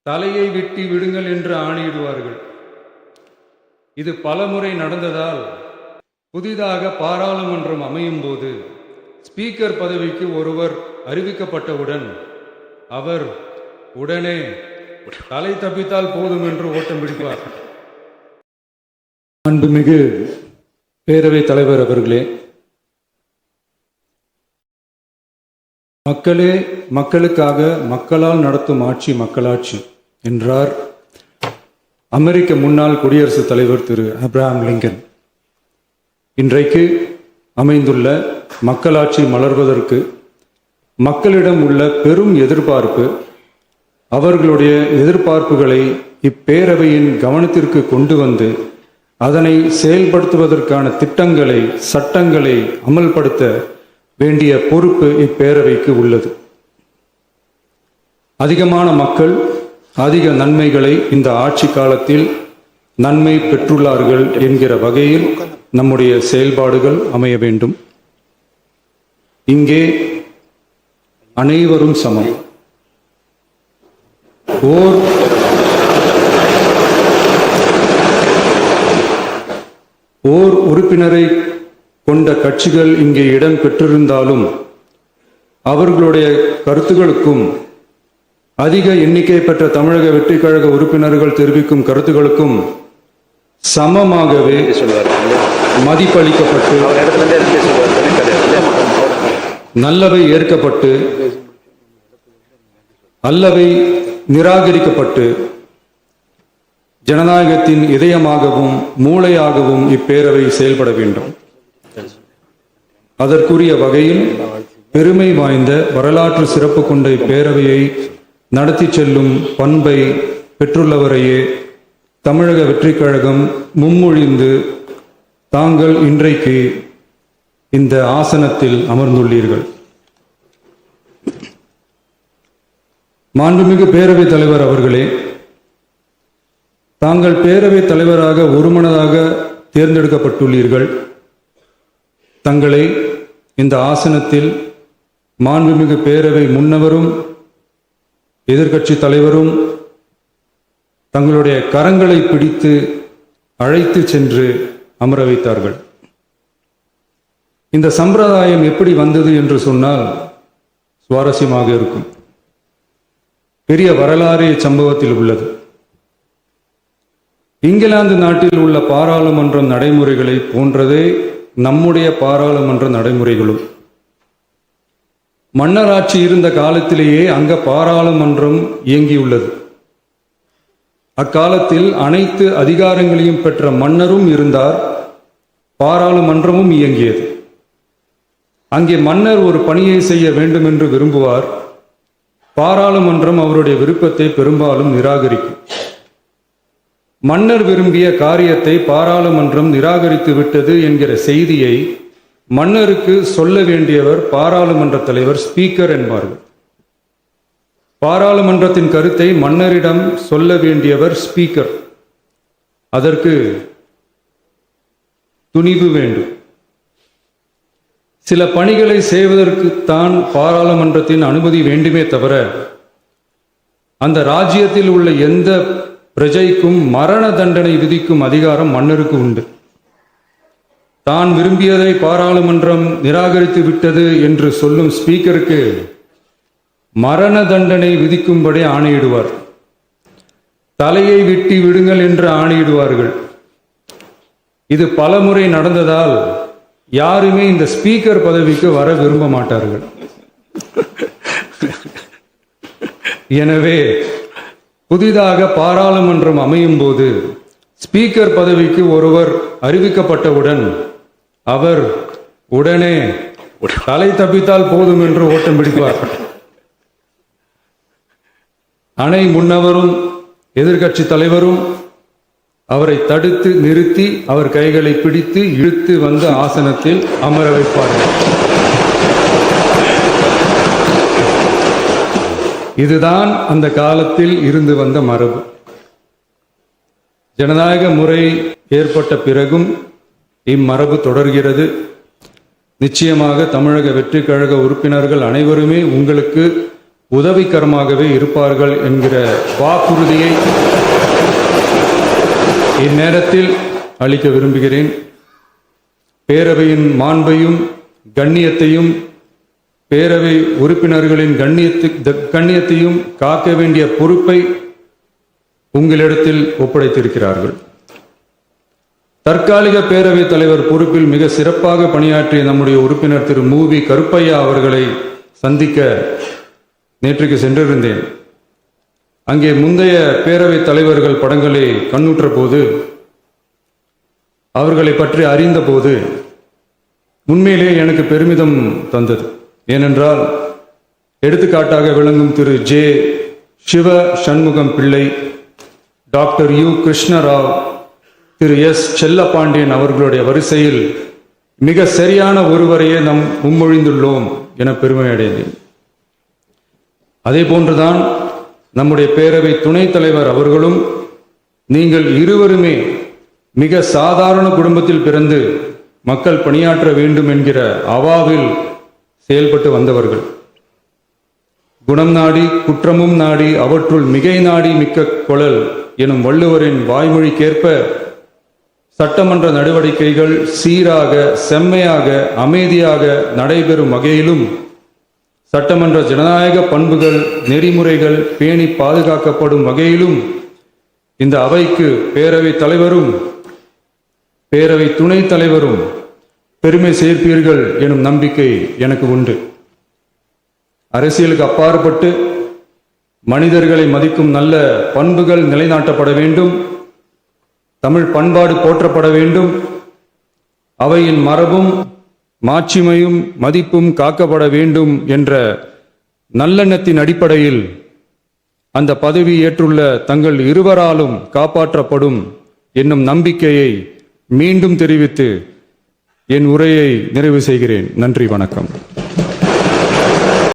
தலையை வெட்டி விடுங்கள் என்று ஆணையிடுவார்கள். இது பலமுறை நடந்ததால் புதிதாக பாராளுமன்றம் அமையும் போது ஸ்பீக்கர் பதவிக்கு ஒருவர் அறிவிக்கப்பட்டவுடன் அவர் உடனே தலை தப்பித்தால் போதும் என்று ஓட்டம் பிடிப்பார். அன்புமிகு பேரவைத் தலைவர் அவர்களே, மக்களே மக்களுக்காக, மக்களால் நடத்தும் ஆட்சி மக்களாட்சி என்றார் அமெரிக்க முன்னாள் குடியரசுத் தலைவர் திரு ஆப்ரஹாம் லிங்கன். இன்றைக்கு அமைந்துள்ள மக்களாட்சி மலர்வதற்கு மக்களிடம் உள்ள பெரும் எதிர்பார்ப்பு, அவர்களுடைய எதிர்பார்ப்புகளை இப்பேரவையின் கவனத்திற்கு கொண்டு வந்து அதனை செயல்படுத்துவதற்கான திட்டங்களை, சட்டங்களை அமல்படுத்த வேண்டிய பொறுப்பு இப்பேரவைக்கு உள்ளது. அதிகமான மக்கள் அதிக நன்மைகளை இந்த ஆட்சி காலத்தில் நன்மை பெற்றுள்ளார்கள் என்கிற வகையில் நம்முடைய செயல்பாடுகள் அமைய வேண்டும். இங்கே அனைவரும் சமம். ஓர் உறுப்பினரை கொண்ட கட்சிகள் இங்கே இடம் பெற்றிருந்தாலும் அவர்களுடைய கருத்துகளுக்கும் அதிக எண்ணிக்கை பெற்ற தமிழக வெற்றிக் கழக உறுப்பினர்கள் தெரிவிக்கும் கருத்துகளுக்கும் சமமாகவே மதிப்பளிக்கப்பட்டு நல்லவை ஏற்கப்பட்டு அல்லவை நிராகரிக்கப்பட்டு ஜனநாயகத்தின் இதயமாகவும் மூளையாகவும் இப்பேரவை செயல்பட வேண்டும். அதற்குரிய வகையில் பெருமை வாய்ந்த வரலாற்று சிறப்பு கொண்ட இப்பேரவையை நடத்தி செல்லும் பண்பை பெற்றுள்ளவரையே தமிழக வெற்றிக் கழகம் முன்மொழிந்து தாங்கள் இன்றைக்கு இந்த ஆசனத்தில் அமர்ந்துள்ளீர்கள். மாண்புமிகு பேரவைத் தலைவர் அவர்களே, தாங்கள் பேரவைத் தலைவராக ஒருமனதாக தேர்ந்தெடுக்கப்பட்டுள்ளீர்கள். தங்களை இந்த ஆசனத்தில் மாண்புமிகு பேரவை முன்னவரும் எதிர்க்கட்சி தலைவரும் தங்களுடைய கரங்களை பிடித்து அழைத்து சென்று அமர வைத்தார்கள். இந்த சம்பிரதாயம் எப்படி வந்தது என்று சொன்னால் சுவாரஸ்யமாக இருக்கும். பெரிய வரலாறு சம்பவத்தில் உள்ளது. இங்கிலாந்து நாட்டில் உள்ள பாராளுமன்ற நடைமுறைகளை போன்றதே நம்முடைய பாராளுமன்ற நடைமுறைகளும். மன்னராட்சி இருந்த காலத்திலேயே அங்க பாராளுமன்றம் இயங்கியுள்ளது. அக்காலத்தில் அனைத்து அதிகாரங்களையும் பெற்ற மன்னரும் இருந்தார், பாராளுமன்றமும் இயங்கியது. அங்கே மன்னர் ஒரு பணியை செய்ய வேண்டும் என்று விரும்புவார், பாராளுமன்றம் அவருடைய விருப்பத்தை பெரும்பாலும் நிராகரிக்கும். மன்னர் விரும்பிய காரியத்தை பாராளுமன்றம் நிராகரித்து விட்டது என்கிற செய்தியை மன்னருக்கு சொல்ல வேண்டியவர் பாராளுமன்ற தலைவர், ஸ்பீக்கர் என்பார்கள். பாராளுமன்றத்தின் கருத்தை மன்னரிடம் சொல்ல வேண்டியவர் ஸ்பீக்கர். அதற்கு துணிவு வேண்டும். சில பணிகளை செய்வதற்குத்தான் பாராளுமன்றத்தின் அனுமதி வேண்டுமே தவிர அந்த ராஜ்யத்தில் உள்ள எந்த பிரஜைக்கும் மரண தண்டனை விதிக்கும் அதிகாரம் மன்னருக்கு உண்டு. தான் விரும்பியதை பாராளுமன்றம் நிராகரித்து விட்டது என்று சொல்லும் ஸ்பீக்கருக்கு மரண தண்டனை விதிக்கும்படி ஆணையிடுவார். தலையை வெட்டி விடுங்கள் என்று ஆணையிடுவார்கள். இது பலமுறை நடந்ததால் யாருமே இந்த ஸ்பீக்கர் பதவிக்கு வர விரும்ப மாட்டார்கள். எனவே புதிதாக பாராளுமன்றம் அமையும் போது ஸ்பீக்கர் பதவிக்கு ஒருவர் அறிவிக்கப்பட்டவுடன் அவர் உடனே தலை தப்பித்தால் போதும் என்று ஓட்டம் பிடிப்பார். அணை முன்னவரும் எதிர்க்கட்சி தலைவரும் அவரை தடுத்து நிறுத்தி அவர் கைகளை பிடித்து இழுத்து வந்து ஆசனத்தில் அமர வைப்பார்கள். இதுதான் அந்த காலத்தில் இருந்து வந்த மரபு. ஜனநாயக முறை ஏற்பட்ட பிறகும் இம்மரபு தொடர்கிறது. நிச்சயமாக தமிழக வெற்றிக் கழக உறுப்பினர்கள் அனைவருமே உங்களுக்கு உதவிகரமாகவே இருப்பார்கள் என்கிற வாக்குறுதியை இந்நேரத்தில் அளிக்க விரும்புகிறேன். பேரவையின் மாண்பையும் கண்ணியத்தையும் பேரவை உறுப்பினர்களின் கண்ணியத்தையும் காக்க வேண்டிய பொறுப்பை உங்களிடத்தில் ஒப்படைத்திருக்கிறார்கள். தற்காலிக பேரவைத் தலைவர் பொறுப்பில் மிக சிறப்பாக பணியாற்றிய நம்முடைய உறுப்பினர் திரு மூவி கருப்பையா அவர்களை சந்திக்க நேற்றுக்கு சென்றிருந்தேன். அங்கே முந்தைய பேரவைத் தலைவர்கள் படங்களை கண்ணுற்ற போது, அவர்களை பற்றி அறிந்த போது உண்மையிலே எனக்கு பெருமிதம் தந்தது. ஏனென்றால் எடுத்துக்காட்டாக விளங்கும் திரு ஜே சிவ சண்முகம் பிள்ளை, டாக்டர் யு கிருஷ்ணராவ், திரு எஸ் செல்லப்பாண்டியன் அவர்களுடைய வரிசையில் மிக சரியான ஒருவரையே நாம் முன்மொழிந்துள்ளோம் என பெருமை அடைந்தேன். அதே போன்றுதான் நம்முடைய பேரவை துணைத் தலைவர் அவர்களும் நீங்கள் இருவருமே மிக சாதாரண குடும்பத்தில் பிறந்து மக்கள் பணியாற்ற வேண்டும் என்கிற அவாவில் செயல்பட்டு வந்தவர்கள். குணம் நாடி குற்றமும் நாடி அவற்றுள் மிகை நாடி மிக்க கொளல் எனும் வள்ளுவரின் வாய்மொழிக்கேற்ப சட்டமன்ற நடவடிக்கைகள் சீராக செம்மையாக அமைதியாக நடைபெறும் வகையிலும் சட்டமன்ற ஜனநாயக பண்புகள் நெறிமுறைகள் பேணி பாதுகாக்கப்படும் வகையிலும் இந்த அவைக்கு பேரவைத் தலைவரும் பேரவை துணைத் தலைவரும் பெருமை சேர்ப்பீர்கள் எனும் நம்பிக்கை எனக்கு உண்டு. அரசியலுக்கு அப்பாற்பட்டு மனிதர்களை மதிக்கும் நல்ல பண்புகள் நிலைநாட்டப்பட வேண்டும். தமிழ் பண்பாடு போற்றப்பட வேண்டும். அவையின் மரபும் மாட்சிமையும் மதிப்பும் காக்கப்பட வேண்டும் என்ற நல்லெண்ணத்தின் அடிப்படையில் அந்த பதவி ஏற்றுள்ள தங்கள் இருவராலும் காப்பாற்றப்படும் என்னும் நம்பிக்கையை மீண்டும் தெரிவித்து என் உரையை நிறைவு செய்கிறேன். நன்றி, வணக்கம்.